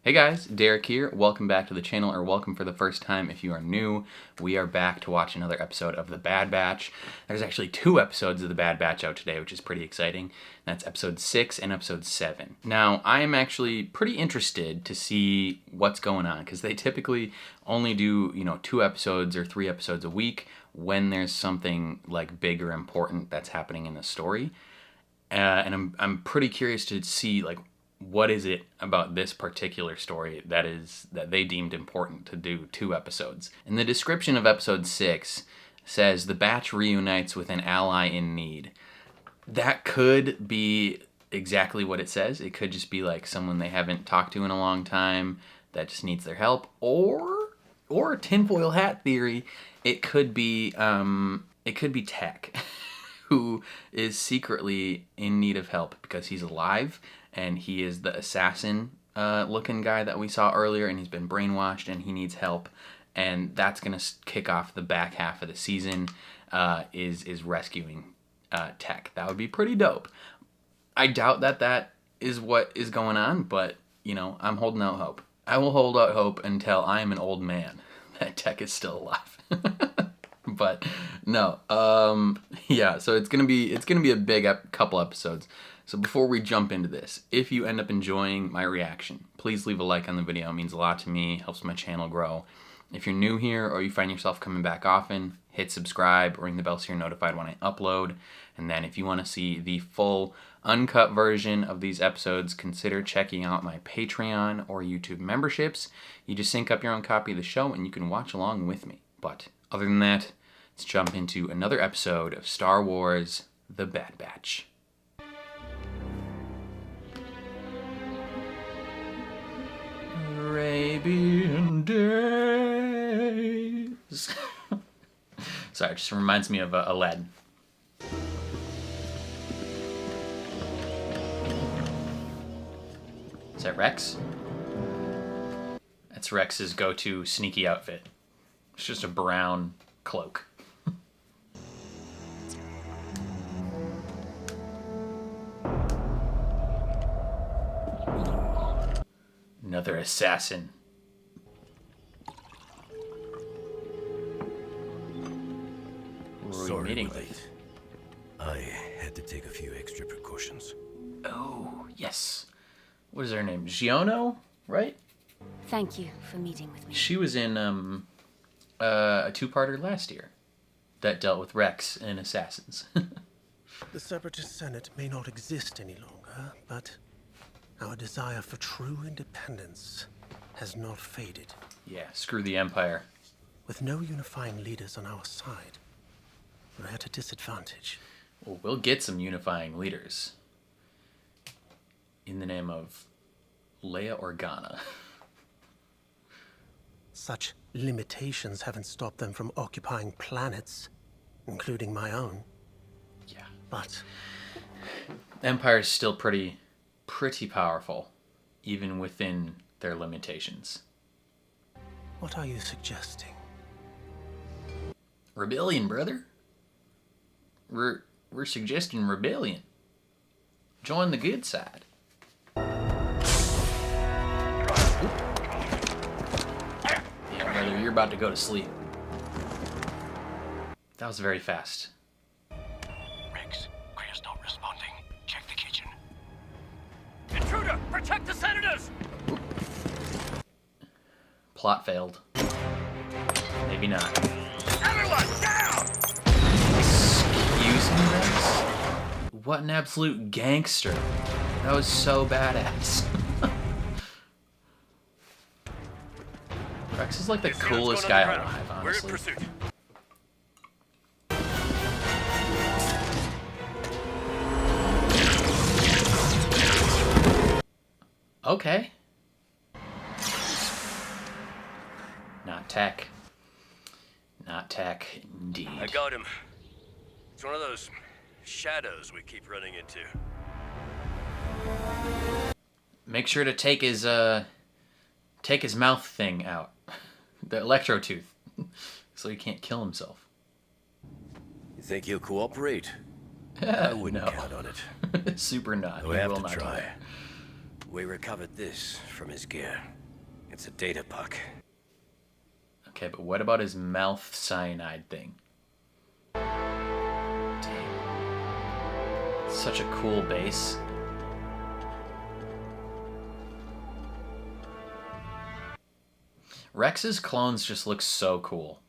Hey guys, Derek here. Welcome back to the channel, or welcome for the first time if you are new. We are back to watch another episode of The Bad Batch. There's actually 2 episodes of The Bad Batch out today, which is pretty exciting. That's episode 6 and episode 7. Now, I am actually pretty interested to see what's going on, because they typically only do, 2 episodes or 3 episodes a week when there's something like big or important that's happening in the story. And I'm pretty curious to see what is it about this particular story that they deemed important to do 2 episodes. And the description of episode 6 says the Batch reunites with an ally in need. That could be exactly what it says. It could just be like someone they haven't talked to in a long time that just needs their help, or tinfoil hat theory. It could be Tech, who is secretly in need of help because he's alive. And he is the assassin looking guy that we saw earlier, and he's been brainwashed and he needs help. And that's going to kick off the back half of the season, is rescuing Tech. That would be pretty dope. I doubt that is what is going on, but, I'm holding out hope. I will hold out hope until I am an old man that Tech is still alive. But no, yeah, so it's gonna be a big couple episodes. So before we jump into this, if you end up enjoying my reaction, please leave a like on the video. It means a lot to me, helps my channel grow. If you're new here or you find yourself coming back often, hit subscribe or ring the bell so you're notified when I upload. And then if you want to see the full uncut version of these episodes, consider checking out my Patreon or YouTube memberships. You just sync up your own copy of the show and you can watch along with me. But other than that, let's jump into another episode of Star Wars: The Bad Batch. Arabian Days. Sorry, it just reminds me of Aladdin. Is that Rex? That's Rex's go-to sneaky outfit. It's just a brown cloak. Another assassin. Who are we meeting with? I had to take a few extra precautions. Oh, yes. What is her name? Giono, right? Thank you for meeting with me. She was in a 2-parter last year that dealt with Rex and assassins. The Separatist Senate may not exist any longer, but our desire for true independence has not faded. Yeah, screw the Empire. With no unifying leaders on our side, we're at a disadvantage. Well, we'll get some unifying leaders. In the name of Leia Organa. Such limitations haven't stopped them from occupying planets, including my own. Yeah. But Empire's still pretty powerful, even within their limitations. what are you suggesting? Rebellion, brother. We're suggesting rebellion. Join the good side. Yeah, brother, you're about to go to sleep. That was very fast. Rex, Greer's not responding. Check the kitchen. Intruder! Protect the senators! Plot failed. Maybe not. Everyone, down! Excuse me, Rex? What an absolute gangster. That was so badass. Rex is like the coolest guy alive, honestly. We're in pursuit. Okay. Not Tech. Not Tech, indeed. I got him. It's one of those shadows we keep running into. Make sure to take his mouth thing out. The electro tooth. So he can't kill himself. You think he'll cooperate? I wouldn't No. count on it. Super not. We He have will to not do try. that. We recovered this from his gear. It's a data puck. Okay, but what about his mouth cyanide thing? Dang. Such a cool base. Rex's clones just look so cool.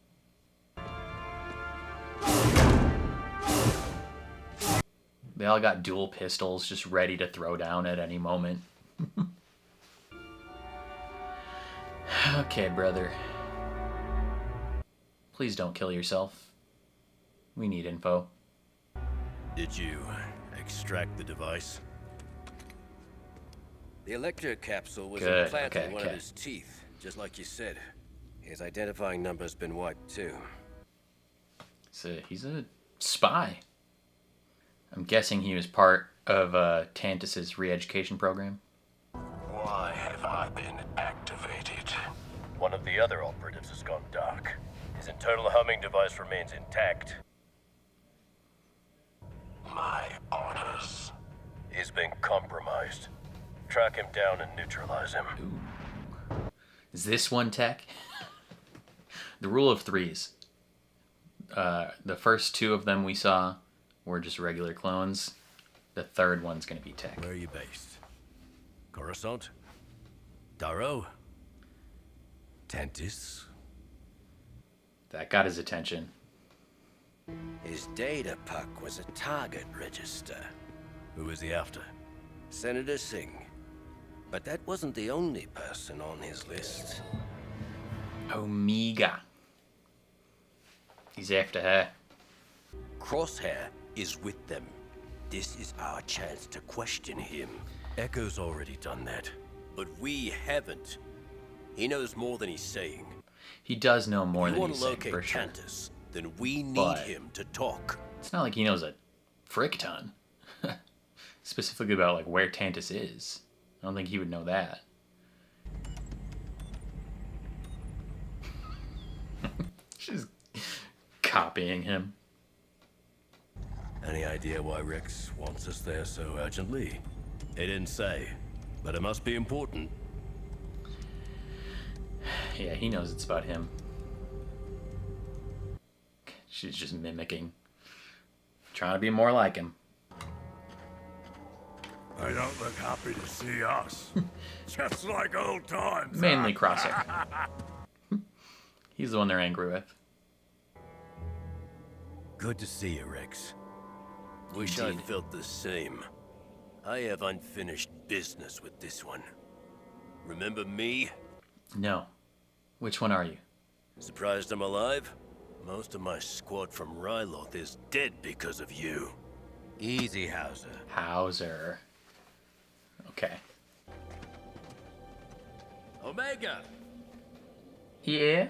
They all got dual pistols just ready to throw down at any moment. Okay, brother. Please don't kill yourself. We need info. Did you extract the device? The electro capsule was Good, implanted in one okay. of his teeth, just like you said. His identifying number's been wiped too. So he's a spy. I'm guessing he was part of Tantus's re-education program. Why have I been activated? One of the other operatives has gone dark. His internal humming device remains intact. My orders. He's been compromised. Track him down and neutralize him. Is this one tech? The rule of threes. The first two of them we saw were just regular clones. The third one's going to be tech. Where are you based? Coruscant? Darrow? Tantus? That got his attention. His data puck was a target register. Who was he after? Senator Singh. But that wasn't the only person on his list. Omega. He's after her. Crosshair is with them. This is our chance to question him. Echo's already done that. But we haven't. He knows more than he's saying. He does know more If than you he's want to saying, locate for sure. Tantus, then we need But- him to talk. It's not like he knows a frick ton. Specifically about like where Tantus is. I don't think he would know that. She's copying him. Any idea why Rex wants us there so urgently? He didn't say, but it must be important. Yeah, he knows it's about him. She's just mimicking. Trying to be more like him. They don't look happy to see us. Just like old times. Mainly Crosshair. He's the one they're angry with. Good to see you, Rex. Wish I Indeed. felt the same. I have unfinished business with this one. Remember me? No. Which one are you? Surprised I'm alive? Most of my squad from Ryloth is dead because of you. Easy, Hauser. Hauser. Okay. Omega! Yeah?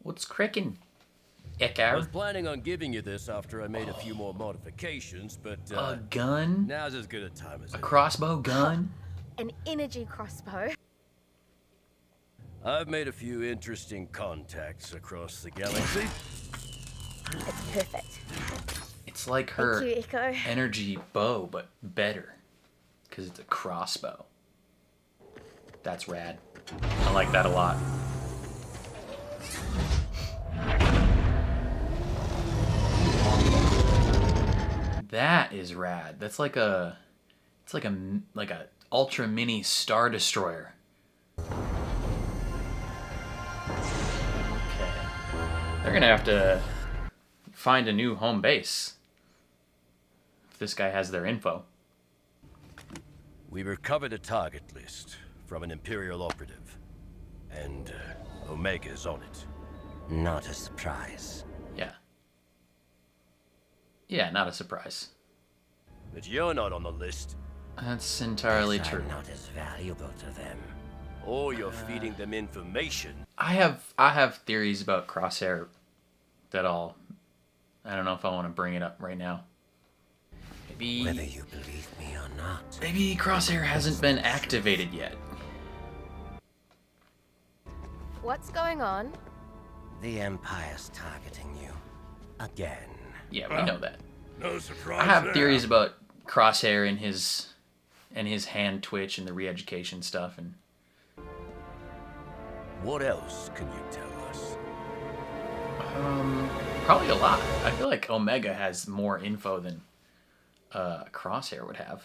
What's cracking? I Echo? was planning on giving you this after I made a few more modifications, but A gun? now's as good a time as A any. crossbow gun? An energy crossbow. I've made a few interesting contacts across the galaxy. It's perfect. It's like Thank her you, Echo. energy bow, but better. Because it's a crossbow. That's rad. I like that a lot. That is rad. That's like a... It's like a ultra mini Star Destroyer. Okay. They're gonna have to find a new home base. If this guy has their info. We recovered a target list from an Imperial operative, and Omega's on it. Not a surprise. Yeah. Yeah, not a surprise. But you're not on the list, That's entirely Guess true. I'm not as valuable to them. Or you're feeding them information. I have theories about Crosshair that I don't know if I want to bring it up right now. Whether you believe me or not. Maybe Crosshair hasn't been activated yet. What's going on? The Empire's targeting you. Again. Yeah, we know that. No surprise I have there. theories about Crosshair and his hand twitch and the re-education stuff, and What else can you tell us? Probably a lot. I feel like Omega has more info than Crosshair would have.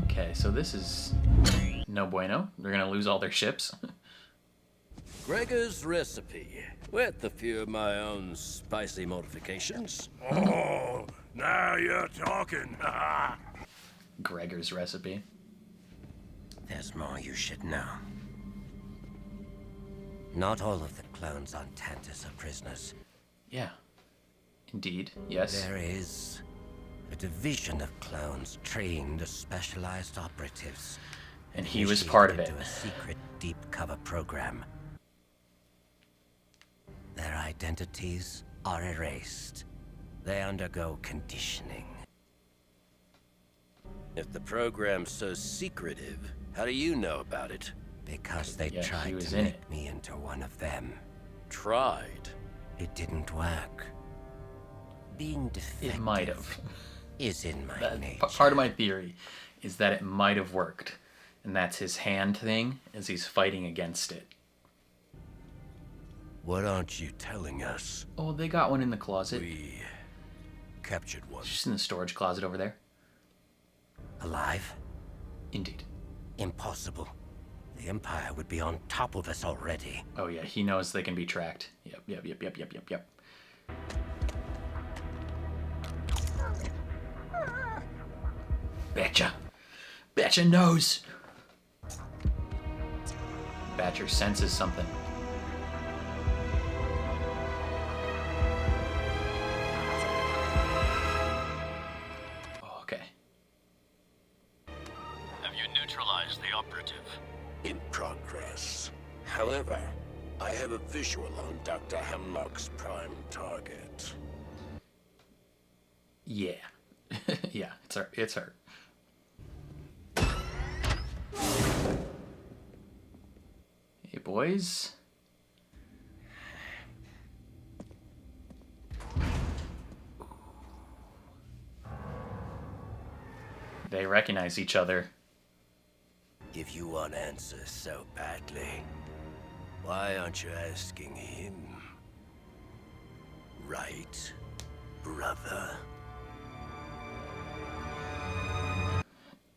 Okay, so this is no bueno. They're gonna lose all their ships. Gregor's recipe, with a few of my own spicy modifications. Oh, now you're talking. Gregor's recipe. There's more you should know. Not all of the clones on Tantus are prisoners. Yeah. Indeed. Yes. There is a division of clones trained as specialized operatives. And he was part of it. Into a secret deep cover program. Their identities are erased. They undergo conditioning. If the program's so secretive, how do you know about it? Because they Yeah, he tried was to in make it. me into one of them. Tried. It didn't work. Being defective It might have. is in my nature. Part of my theory is that it might have worked. And that's his hand thing, as he's fighting against it. What aren't you telling us? Oh, they got one in the closet. We captured one. Just in the storage closet over there. Alive? Indeed. Impossible. The Empire would be on top of us already. Oh yeah, he knows they can be tracked. Yep. Betcha knows. Batcher senses something. Oh, okay. Have you neutralized the operative? In progress. However, I have a visual on Dr. Hemlock's prime target. Yeah. Yeah, it's her. Hey, boys. They recognize each other. If you want answers so badly, why aren't you asking him? Right, brother?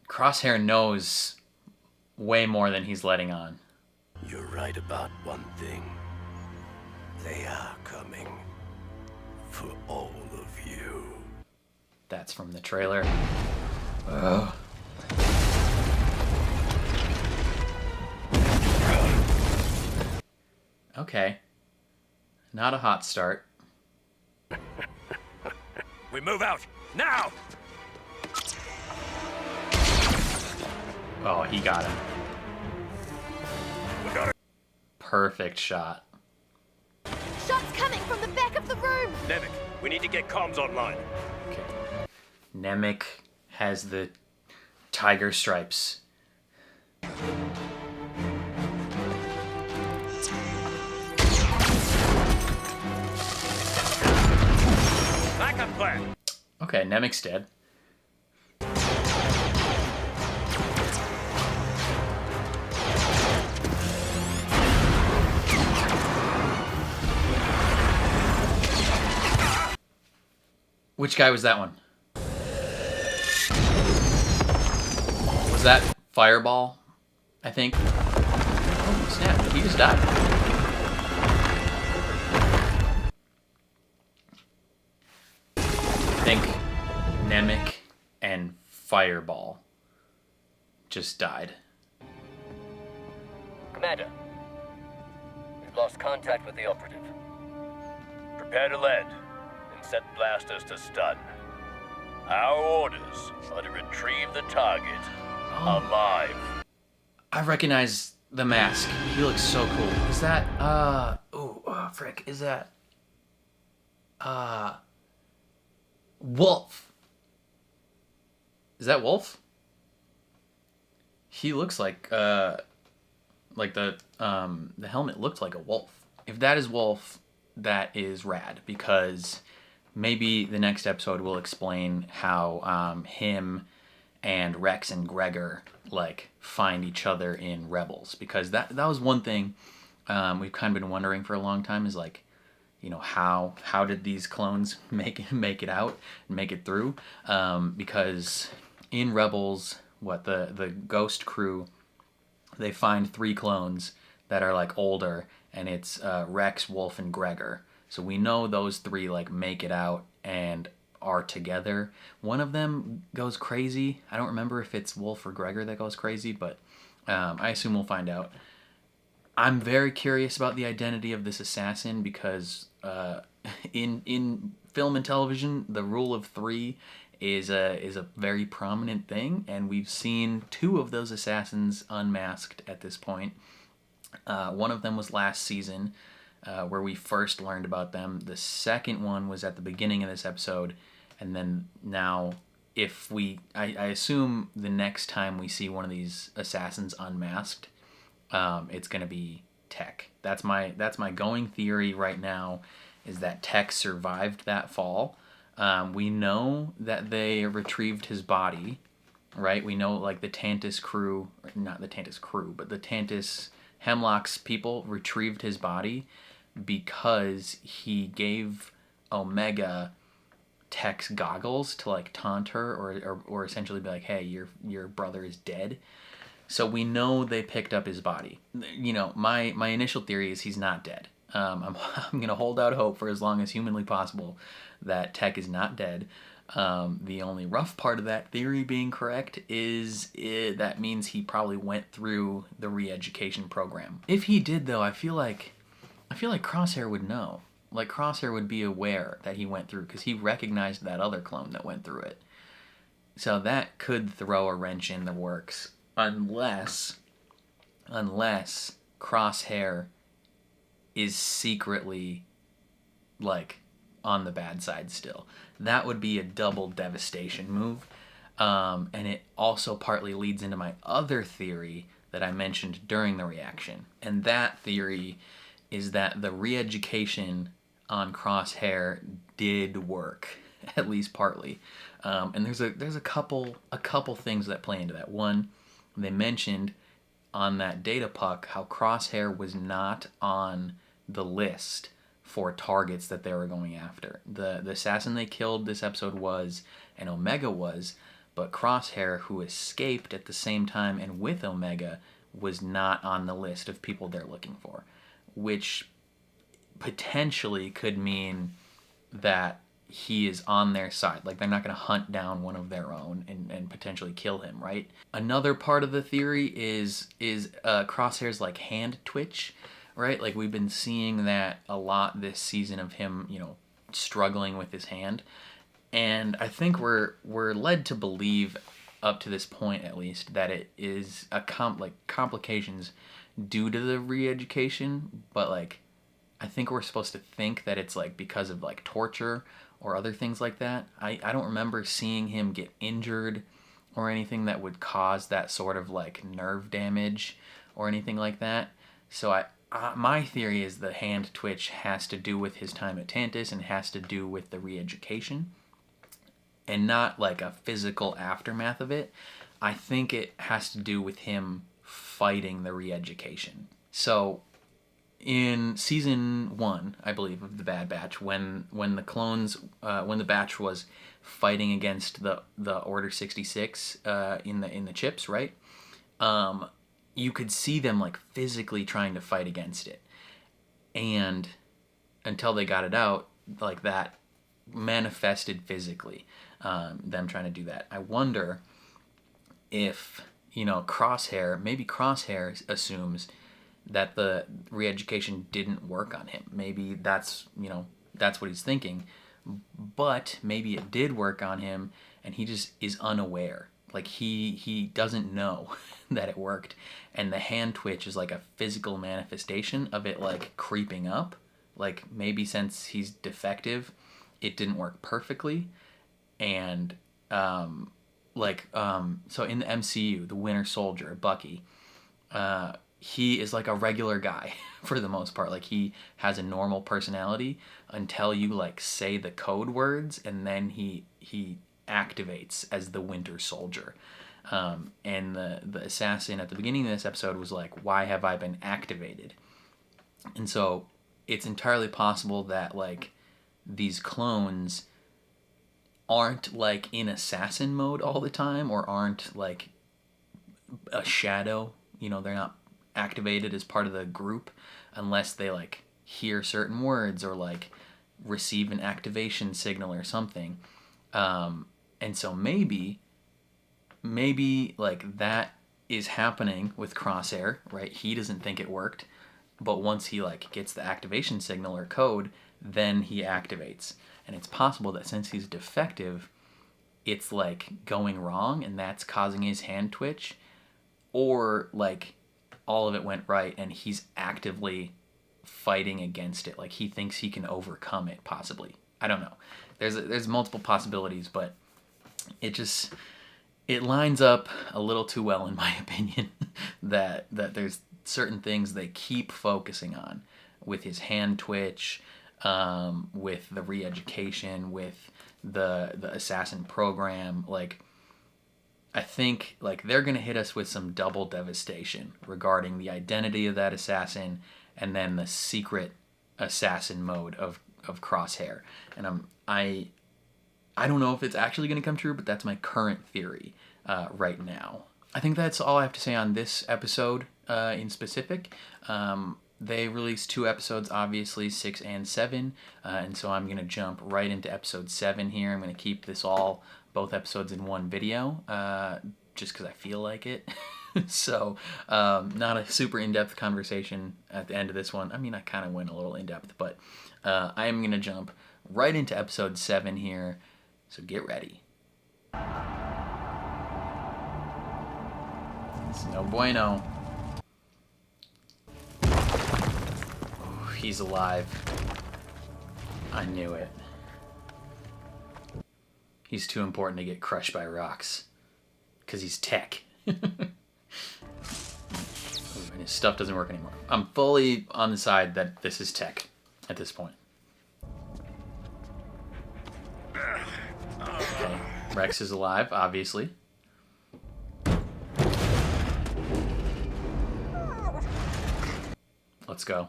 Crosshair knows way more than he's letting on. You're right about one thing. They are coming. For all of you. That's from the trailer. Ugh. Okay. Not a hot start. We move out now. Oh, he got him. We got it. Perfect shot. Shots coming from the back of the room! Nemec, we need to get comms online. Okay. Nemec has the tiger stripes. Backup plan. Okay, Nemec's dead. Which guy was that one? Was that Fireball? I think. Oh, snap. Did he just die? I think Nemec and Fireball just died. Commander, we've lost contact with the operative. Prepare to land and set blasters to stun. Our orders are to retrieve the target alive. I recognize the mask. He looks so cool. Is that, frick. Is that, Wolf? Is that Wolf? He looks like the helmet looked like a wolf. If that is Wolf, that is rad, because maybe the next episode will explain how him and Rex and Gregor like find each other in Rebels, because that was one thing we've kind of been wondering for a long time, is like, you know, how did these clones make it out and make it through? Because in Rebels, the Ghost crew, they find 3 clones that are like older, and it's Rex, Wolf, and Gregor. So we know those 3 like make it out and are together. One of them goes crazy. I don't remember if it's Wolf or Gregor that goes crazy, but I assume we'll find out. I'm very curious about the identity of this assassin, because in film and television, the rule of 3 is a very prominent thing, and we've seen 2 of those assassins unmasked at this point. One of them was last season, where we first learned about them. The second one was at the beginning of this episode, and then now, I assume the next time we see one of these assassins unmasked, it's going to be Tech. That's my going theory right now, is that Tech survived that fall. We know that they retrieved his body, right? We know like the Tantus crew, not the Tantus crew, but the Tantus Hemlock's people retrieved his body because he gave Omega Tech's goggles to like taunt her, or essentially be like, hey, your brother is dead. So we know they picked up his body. You know, my initial theory is he's not dead. I'm going to hold out hope for as long as humanly possible that Tech is not dead. The only rough part of that theory being correct is that means he probably went through the re-education program. If he did, though, I feel like Crosshair would know. Like, Crosshair would be aware that he went through, because he recognized that other clone that went through it. So that could throw a wrench in the works, unless Crosshair is secretly like on the bad side still. That would be a double devastation move. And it also partly leads into my other theory that I mentioned during the reaction. And that theory is that the re-education on Crosshair did work, at least partly. And there's a couple things that play into that. One, they mentioned on that data puck how Crosshair was not on the list for targets that they were going after. The assassin they killed this episode was, and Omega was, but Crosshair, who escaped at the same time and with Omega, was not on the list of people they're looking for, which potentially could mean that he is on their side. Like, they're not going to hunt down one of their own and potentially kill him, right? Another part of the theory is Crosshair's like hand twitch, right? Like, we've been seeing that a lot this season of him, you know, struggling with his hand. And I think we're led to believe, up to this point at least, that it is complications due to the re-education, but like, I think we're supposed to think that it's like because of like torture or other things like that. I don't remember seeing him get injured or anything that would cause that sort of like nerve damage or anything like that. So my theory is the hand twitch has to do with his time at Tantus and has to do with the re-education, and not like a physical aftermath of it. I think it has to do with him fighting the re-education. So in season 1, I believe, of the Bad Batch, when the clones, when the Batch was fighting against the Order 66 in the chips, right? You could see them like physically trying to fight against it, and until they got it out, like that manifested physically, them trying to do that. I wonder if, you know, maybe Crosshair assumes that the re-education didn't work on him. Maybe that's what he's thinking, but maybe it did work on him and he just is unaware. Like, he doesn't know that it worked, and the hand twitch is like a physical manifestation of it like creeping up. Like, maybe since he's defective, it didn't work perfectly. And so in the MCU, the Winter Soldier, Bucky, he is like a regular guy for the most part. Like, he has a normal personality until you like say the code words, and then he activates as the Winter Soldier. And the assassin at the beginning of this episode was like, "Why have I been activated?" And so it's entirely possible that like these clones aren't like in assassin mode all the time, or aren't like a shadow. You know, they're not activated as part of the group unless they like hear certain words or like receive an activation signal or something. And so maybe like that is happening with Crosshair, right? He doesn't think it worked, but once he like gets the activation signal or code, then he activates. And it's possible that since he's defective, it's like going wrong, and that's causing his hand twitch, or like all of it went right and he's actively fighting against it. Like, he thinks he can overcome it, possibly. I don't know. There's multiple possibilities, but it lines up a little too well, in my opinion, that there's certain things they keep focusing on with his hand twitch, with the re-education, with the assassin program. Like, I think like they're gonna hit us with some double devastation regarding the identity of that assassin, and then the secret assassin mode of Crosshair. And I don't know if it's actually gonna come true, but that's my current theory right now. I think that's all I have to say on this episode in specific. They released 2 episodes, obviously, 6 and 7, and so I'm going to jump right into episode 7 here. I'm going to keep both episodes in one video, just because I feel like it. So, not a super in-depth conversation at the end of this one. I mean, I kind of went a little in-depth, but I am going to jump right into episode 7 here, so get ready. It's no bueno. He's alive. I knew it. He's too important to get crushed by rocks. Because he's tech. Ooh, and his stuff doesn't work anymore. I'm fully on the side that this is tech at this point. Okay. Rex is alive, obviously. Let's go.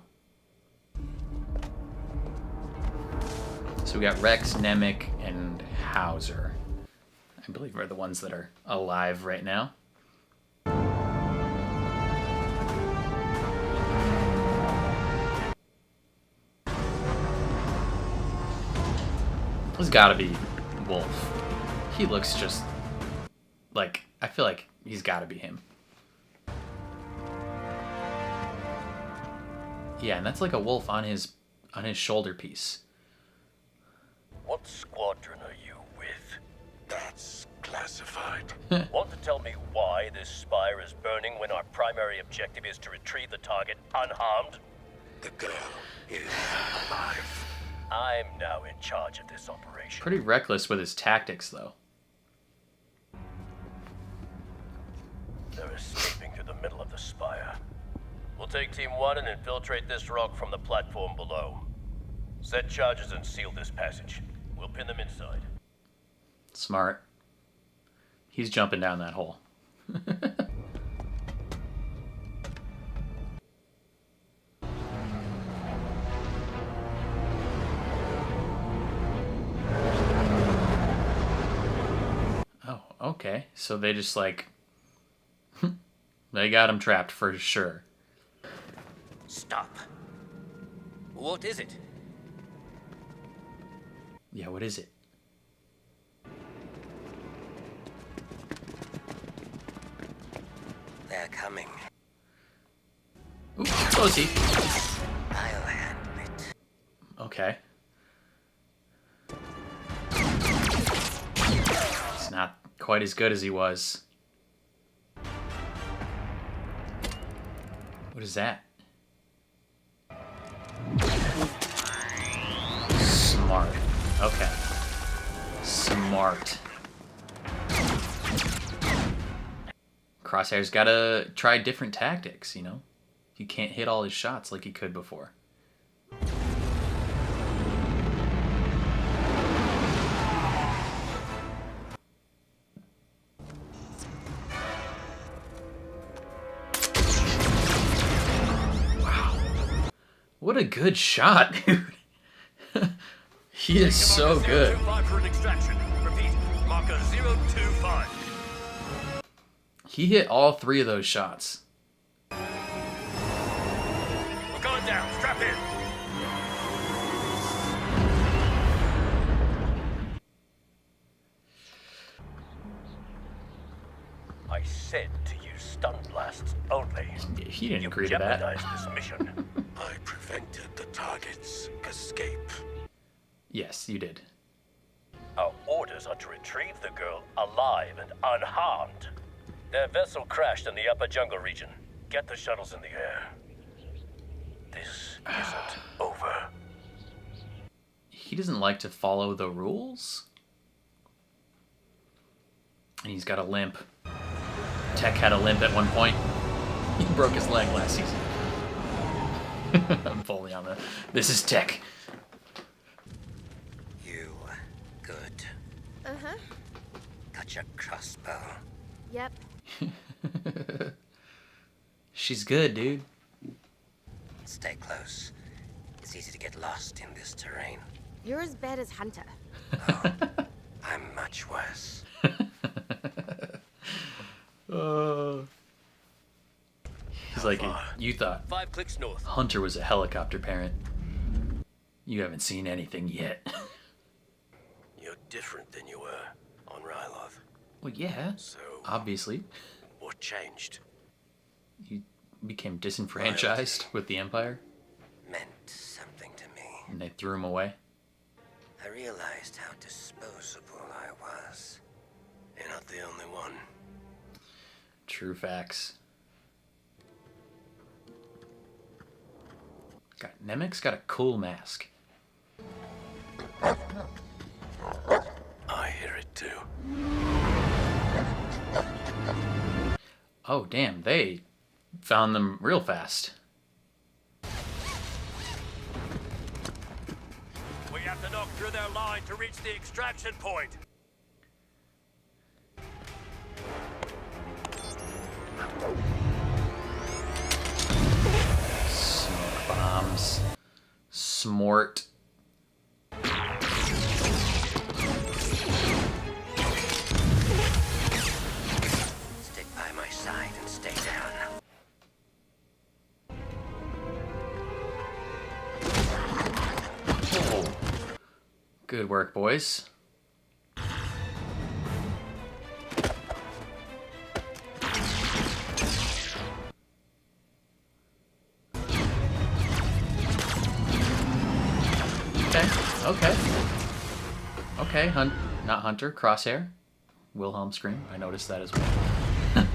So we got Rex, Nemec, and Hauser. I believe are the ones that are alive right now. This has got to be Wolf. He looks just like, I feel like he's got to be him. Yeah, and that's like a wolf on his shoulder piece. What squadron are you with? That's classified. Want to tell me why this spire is burning when our primary objective is to retrieve the target unharmed? The girl is alive. I'm now in charge of this operation. Pretty reckless with his tactics, though. They're escaping through the middle of the spire. We'll take Team 1 and infiltrate this rock from the platform below. Set charges and seal this passage. We'll pin them inside. Smart. He's jumping down that hole. Oh, okay. So they just like... they got him trapped for sure. Stop. What is it? Yeah, what is it? They're coming. Ooh, closey. I'll handle it. Okay. It's not quite as good as he was. What is that? Smart. Okay. Smart. Crosshair's gotta try different tactics, you know? He can't hit all his shots like he could before. Wow. What a good shot, dude. He is so good. He hit all 3 of those shots. We're going down. Strap in. I said to use stun blasts only. He didn't You agree to that. jeopardized this mission. I prevented the target's escape. Yes, you did. Our orders are to retrieve the girl alive and unharmed. Their vessel crashed in the upper jungle region. Get the shuttles in the air. This isn't over. He doesn't like to follow the rules. And he's got a limp. Tech had a limp at one point. He broke his leg last season. I'm fully on the... This is Tech. You good? Uh-huh. Got your crossbow. Yep. She's good, dude. Stay close. It's easy to get lost in this terrain. You're as bad as Hunter. I'm much worse. He's like, you thought 5 clicks north. Hunter was a helicopter parent. You haven't seen anything yet. You're different than you were on Ryloth. Well, yeah, So, obviously. what changed? You became disenfranchised with the Empire, Meant something to me. and they threw him away. I realized how disposable I was. You're not the only one. True facts. Nemec's got a cool mask. I hear it too. Oh, damn, they found them real fast. We have to knock through their line to reach the extraction point. Smoke bombs. Smort. Stick by my side and stay down. Oh. Good work, boys. Okay. Okay, not Hunter, Crosshair. Wilhelm scream, I noticed that as well.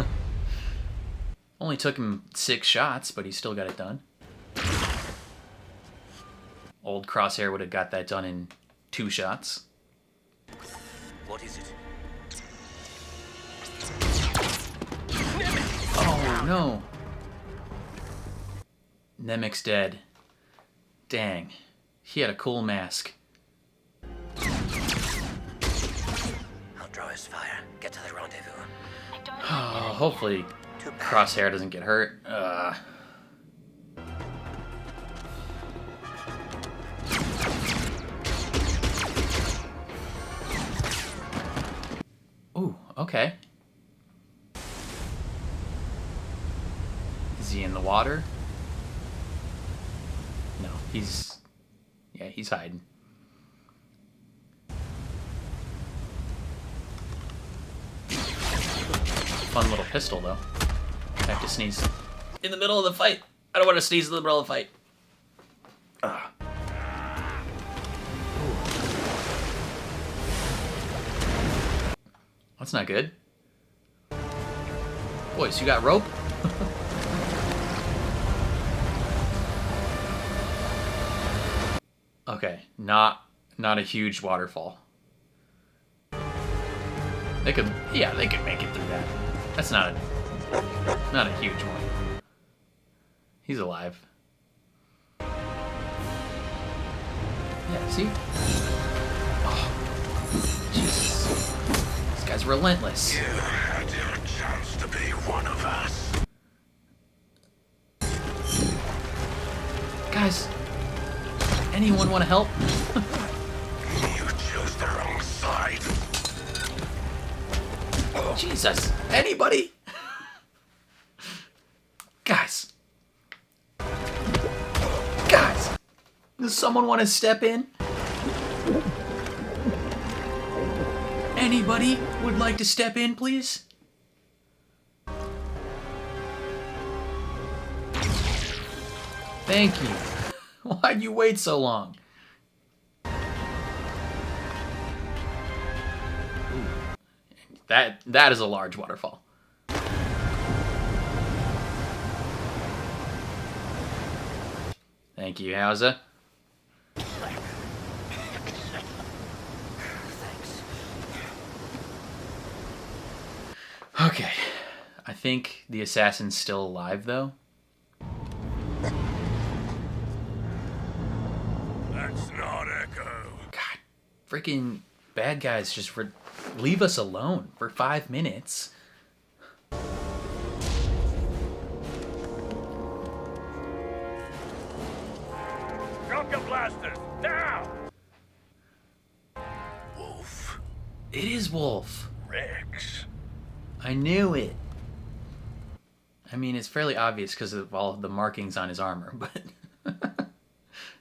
Only took him 6 shots, but he still got it done. Old Crosshair would have got that done in 2 shots. What is it? Oh, no. Nemec's dead. Dang. He had a cool mask. I'll draw his fire. Get to the rendezvous. Oh, hopefully Crosshair doesn't get hurt. Ooh, okay. Is he in the water? No, he's... Yeah, he's hiding. Fun little pistol, though. I have to sneeze in the middle of the fight. I don't want to sneeze in the middle of the fight. That's not good. Boys, you got rope? Okay, not a huge waterfall. They could make it through that. That's not a huge one. He's alive. Yeah, see? Oh, Jesus. This guy's relentless. You had your chance to be one of us. Guys, anyone want to help? You chose the wrong side. Jesus. Anybody? Guys. Guys. Does someone want to step in? Anybody would like to step in, please? Thank you. Why'd you wait so long? Ooh. That is a large waterfall. Thank you, Hauser. Okay. I think the assassin's still alive, though. That's not Echo. God, freaking bad guys just leave us alone for 5 minutes. Drop your blasters, now! Wolf. It is Wolf. Rex. I knew it. I mean, it's fairly obvious because of all the markings on his armor, but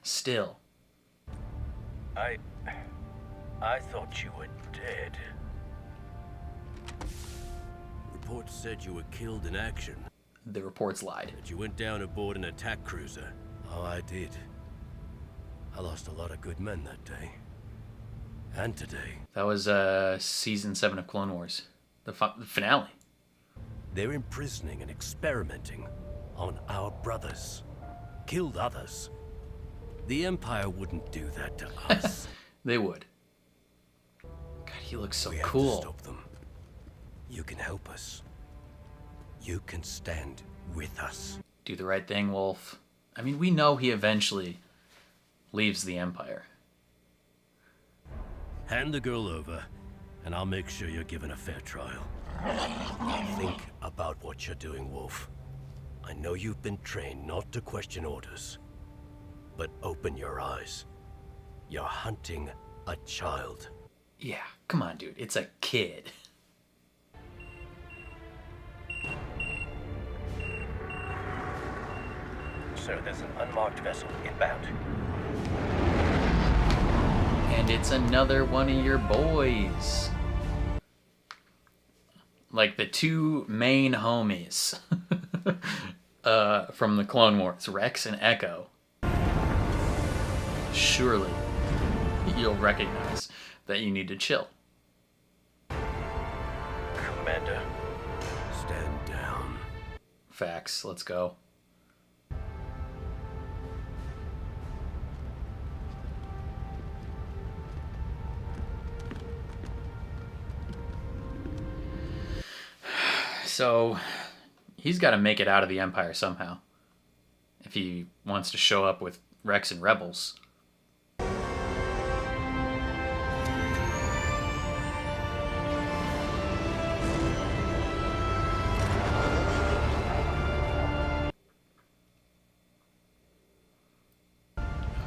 still. I thought you were dead. Reports said you were killed in action. The reports lied. That you went down aboard an attack cruiser. Oh, I did. I lost a lot of good men that day. And today. That was season 7 of Clone Wars. The finale. They're imprisoning and experimenting on our brothers. Killed others. The Empire wouldn't do that to us. They would. God, he looks so We have to cool. stop them. You can help us. You can stand with us. Do the right thing, Wolf. I mean, we know he eventually leaves the Empire. Hand the girl over, and I'll make sure you're given a fair trial. Think about what you're doing, Wolf. I know you've been trained not to question orders, but open your eyes. You're hunting a child. Yeah, come on, dude. It's a kid. Sir, there's an unmarked vessel inbound. And it's another one of your boys. Like the two main homies from the Clone Wars, Rex and Echo. Surely you'll recognize that you need to chill. Commander. Stand down. Facts, let's go. So, he's got to make it out of the Empire somehow. If he wants to show up with Rex and Rebels.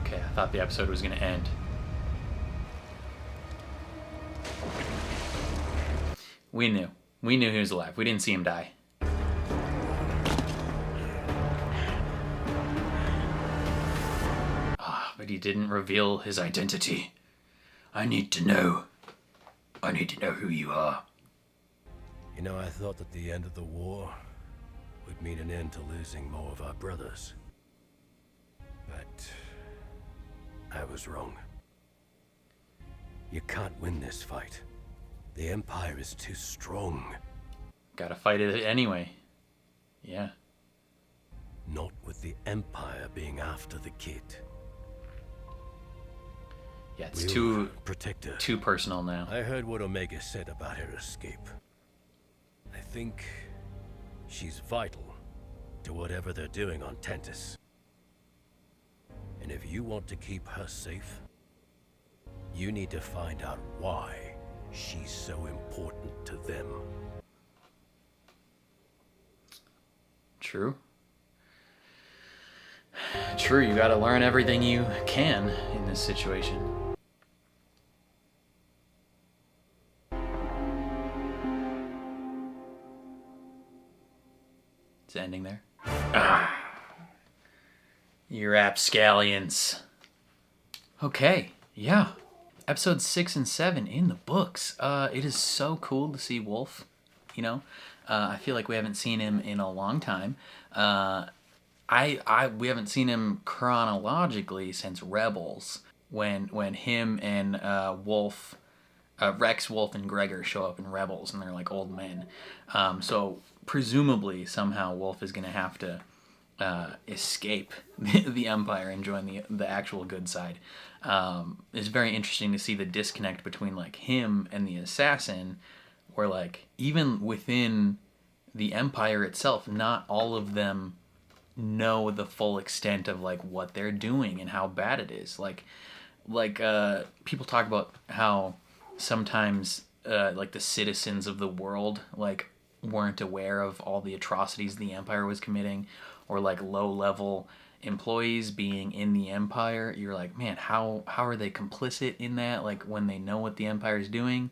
Okay, I thought the episode was going to end. We knew. We knew he was alive. We didn't see him die. But he didn't reveal his identity. I need to know. I need to know who you are. You know, I thought that the end of the war would mean an end to losing more of our brothers. But I was wrong. You can't win this fight. The Empire is too strong. Gotta fight it anyway. Yeah. Not with the Empire being after the kid. Yeah, it's We'll protect her. too personal now. I heard what Omega said about her escape. I think she's vital to whatever they're doing on Tentis. And if you want to keep her safe, you need to find out why she's so important to them. True. True, you gotta learn everything you can in this situation. It's ending there. You rapscallions. Okay, yeah. Episodes 6 and 7 in the books. It is so cool to see Wolf, you know? I feel like we haven't seen him in a long time. We haven't seen him chronologically since Rebels, when him and Wolf, Rex, Wolf, and Gregor show up in Rebels, and they're like old men. So presumably somehow Wolf is gonna have to escape the Empire and join the actual good side. It's very interesting to see the disconnect between like him and the assassin, where like even within the Empire itself, not all of them know the full extent of like what they're doing and how bad it is. Like people talk about how sometimes like the citizens of the world like weren't aware of all the atrocities the Empire was committing, or like low level employees being in the Empire. You're like, man, how are they complicit in that, like when they know what the Empire is doing?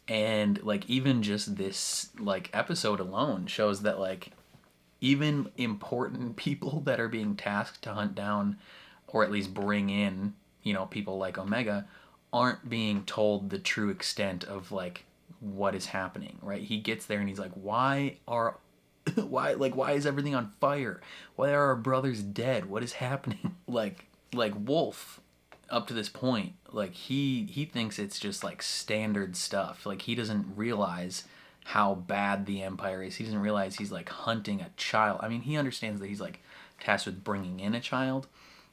And like even just this like episode alone shows that like even important people that are being tasked to hunt down or at least bring in, you know, people like Omega aren't being told the true extent of like what is happening, right? He gets there and he's like, why is everything on fire? Why are our brothers dead? What is happening? like Wolf, up to this point, like he thinks it's just like standard stuff. Like he doesn't realize how bad the Empire is. He doesn't realize he's like hunting a child. I mean, he understands that he's like tasked with bringing in a child,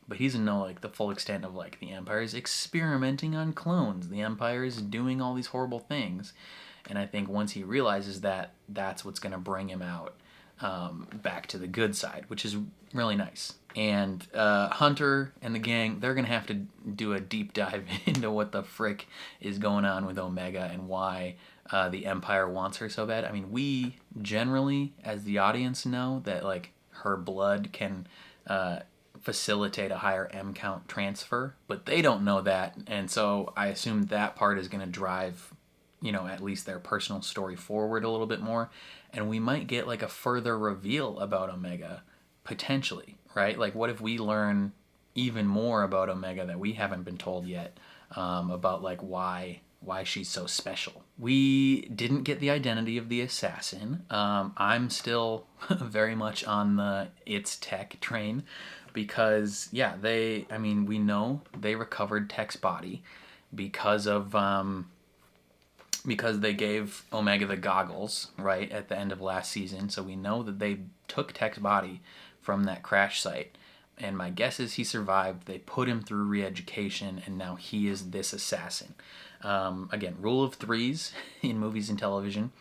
but he doesn't know like the full extent of like the Empire is experimenting on clones. The Empire is doing all these horrible things. And I think once he realizes that, that's what's going to bring him out back to the good side, which is really nice. And Hunter and the gang, they're going to have to do a deep dive into what the frick is going on with Omega and why the Empire wants her so bad. I mean, we generally, as the audience, know that like her blood can facilitate a higher M count transfer, but they don't know that. And so I assume that part is going to drive, you know, at least their personal story forward a little bit more. And we might get like a further reveal about Omega, potentially, right? Like what if we learn even more about Omega that we haven't been told yet, about like why she's so special. We didn't get the identity of the assassin. I'm still very much on the it's Tech train, because yeah, we know they recovered Tech's body because they gave Omega the goggles, right, at the end of last season. So we know that they took Tech's body from that crash site. And my guess is he survived. They put him through re-education, and now he is this assassin. Again, rule of threes in movies and television.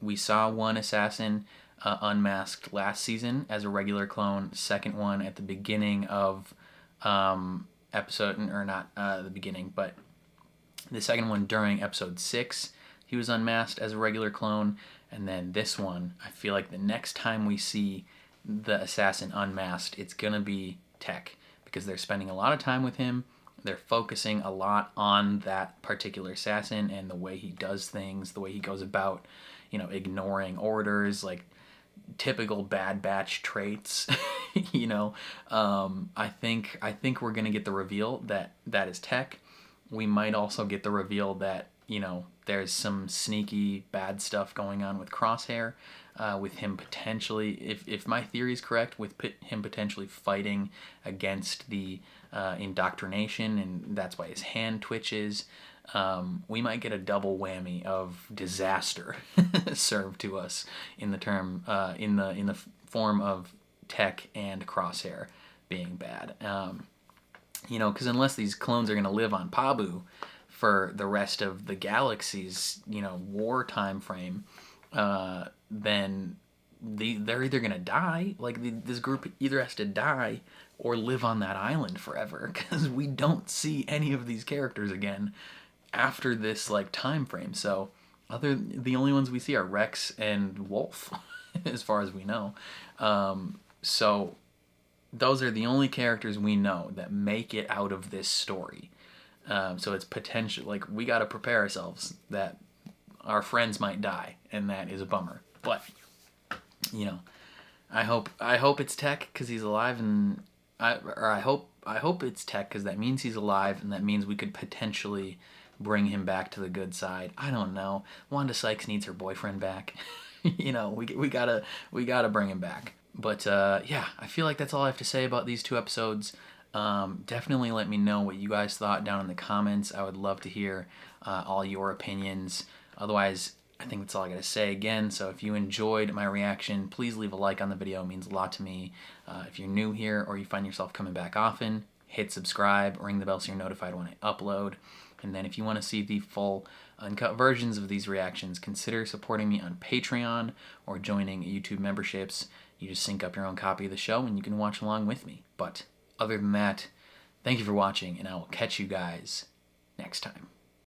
We saw one assassin unmasked last season as a regular clone. Second one at the beginning of episode, or not the beginning, but the second one during episode 6. He was unmasked as a regular clone, and then this one, I feel like the next time we see the assassin unmasked, it's gonna be Tech, because they're spending a lot of time with him. They're focusing a lot on that particular assassin and the way he does things, the way he goes about, you know, ignoring orders, like typical Bad Batch traits. You know, I think we're gonna get the reveal that is Tech. We might also get the reveal that, you know, there's some sneaky bad stuff going on with Crosshair, with him potentially, if my theory is correct, with him potentially fighting against the indoctrination, and that's why his hand twitches. We might get a double whammy of disaster served to us in the term in the form of Tech and Crosshair being bad. You know, because unless these clones are going to live on Pabu for the rest of the galaxy's, you know, war time frame, then they're either gonna die, like this group either has to die or live on that island forever, because we don't see any of these characters again after this like time frame. So the only ones we see are Rex and Wolf, as far as we know. So those are the only characters we know that make it out of this story. So it's potential, like, we got to prepare ourselves that our friends might die, and that is a bummer. But you know, I hope it's Tech because he's alive, and I hope it's Tech because that means he's alive, and that means we could potentially bring him back to the good side. I don't know. Wanda Sykes needs her boyfriend back. You know, we gotta bring him back. But yeah, I feel like that's all I have to say about these 2 episodes. Definitely let me know what you guys thought down in the comments. I would love to hear all your opinions. Otherwise, I think that's all I gotta say again. So if you enjoyed my reaction, please leave a like on the video. It means a lot to me. If you're new here or you find yourself coming back often, hit subscribe, ring the bell so you're notified when I upload. And then if you want to see the full uncut versions of these reactions, consider supporting me on Patreon or joining YouTube memberships. You just sync up your own copy of the show and you can watch along with me. But other than that, thank you for watching, and I will catch you guys next time.